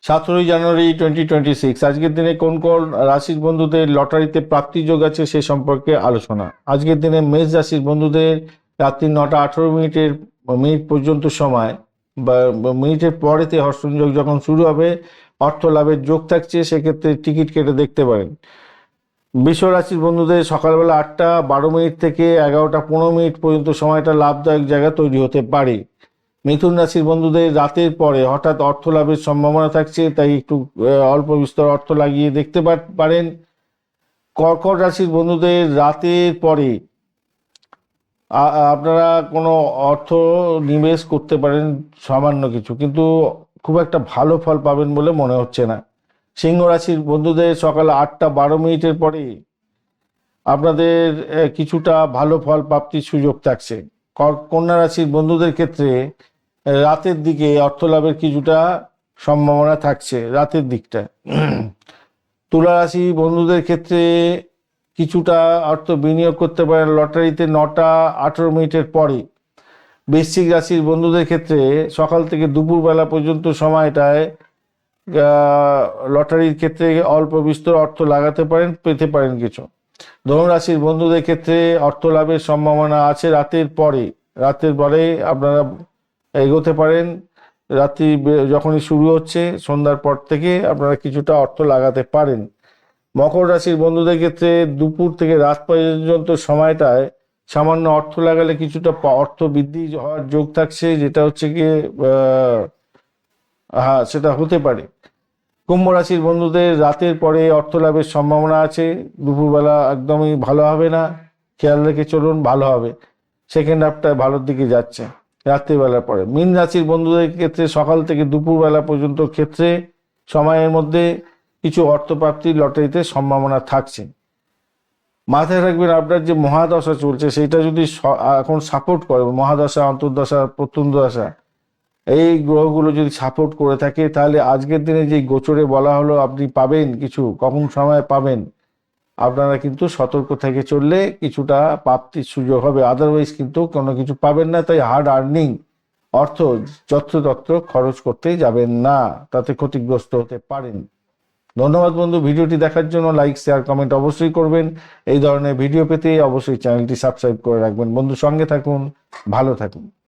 17 জানুয়ারি 2026 আজকের দিনে কোন কোন রাশির বন্ধুদের লটারিতে প্রাপ্তি যোগ আছে সে সম্পর্কে আলোচনা। আজকের দিনে মেষ রাশির বন্ধুদের রাত্রি 9:18 পর্যন্ত সময় বা মিনিটের পরেতে হর্ষযোগ যখন শুরু হবে অর্থ লাভের যোগ থাকছে, সেক্ষেত্রে টিকিট কেটে দেখতে পারেন। বৃষ রাশির বন্ধুদের সকালবেলা 8:12 থেকে 11:15 পর্যন্ত সময়টা লাভদায়ক জায়গা তৈরি হতে পারে। মিথুন রাশির বন্ধুদের রাতের পরে হঠাৎ অর্থ লাভের সম্ভাবনা থাকছে, তাই একটু অল্প বিস্তর অর্থ লাগিয়ে দেখতে পারেন। কর্কট রাশির বন্ধুদের রাতের পরে আপনারা কোনো অর্থ নিবেশ করতে পারেন সামান্য কিছু, কিন্তু খুব একটা ভালো ফল পাবেন বলে মনে হচ্ছে না। সিংহ রাশির বন্ধুদের সকাল 8:12 পরে আপনাদের কিছুটা ভালো ফল প্রাপ্তির সুযোগ থাকছে। কন্যা রাশির বন্ধুদের ক্ষেত্রে রাতের দিকে অর্থ লাভের কিছুটা সম্ভাবনা থাকছে রাতের দিকটা। তুলা রাশি বন্ধুদের ক্ষেত্রে কিছুটা অর্থ বিনিয়োগ করতে পারেন লটারিতে 9:18 পরে। বৃশ্চিক রাশির বন্ধুদের ক্ষেত্রে সকাল থেকে দুপুরবেলা পর্যন্ত সময়টায় লটারির ক্ষেত্রে অল্প বিস্তর অর্থ লাগাতে পারেন, পেতে পারেন কিছু। ধনু রাশির বন্ধুদের ক্ষেত্রে অর্থ লাভের সম্ভাবনা আছে রাতের পরে আপনারা এগোতে পারেন। রাত্রি যখনই শুরু হচ্ছে সন্ধ্যার পর থেকে আপনারা কিছুটা অর্থ লাগাতে পারেন। মকর রাশির বন্ধুদের ক্ষেত্রে দুপুর থেকে রাত পর্যন্ত সময়টায় সামান্য অর্থ লাগালে কিছুটা অর্থ বৃদ্ধি হওয়ার যোগ থাকছে, যেটা হচ্ছে গিয়ে সেটা হতে পারে। কুম্ভ রাশির বন্ধুদের রাতের পরে অর্থ লাভের সম্ভাবনা আছে, দুপুরবেলা একদমই ভালো হবে না, খেয়াল রেখে চলুন, ভালো হবে। সেকেন্ড হাফটা ভালোর দিকে যাচ্ছে রাত্রিবেলার পরে। মীন রাশির বন্ধুদের ক্ষেত্রে সকাল থেকে দুপুরবেলা পর্যন্ত ক্ষেত্রে সময়ের মধ্যে কিছু অর্থপ্রাপ্তির লটারিতে সম্ভাবনা থাকছে। মাথায় রাখবেন আপনার যে মহাদশা চলছে সেটা যদি এখন সাপোর্ট করে, মহাদশা, অন্তর্দশা, প্রত্যন্তদশা, এই গ্রহগুলো যদি সাপোর্ট করে থাকে তাহলে আজকের দিনে যে গোচরে বলা হলো আপনি পাবেন কিছু, কখন সময় পাবেন, আপনারা কিন্তু সতর্ক থেকে চললে কিছুটা প্রাপ্তির সুযোগ হবে। আদারওয়াইজ কিন্তু কোনো কিছু পাবেন না। তাই হার্ড আর্নিং অর্থ যত্রতত্র খরচ করতে যাবেন না, তাতে ক্ষতিগ্রস্ত হতে পারেন। ধন্যবাদ বন্ধু, ভিডিওটি দেখার জন্য। লাইক, শেয়ার, কমেন্ট অবশ্যই করবেন। এই ধরনের ভিডিও পেতে অবশ্যই চ্যানেলটি সাবস্ক্রাইব করে রাখবেন। বন্ধু, সঙ্গে থাকুন, ভালো থাকুন।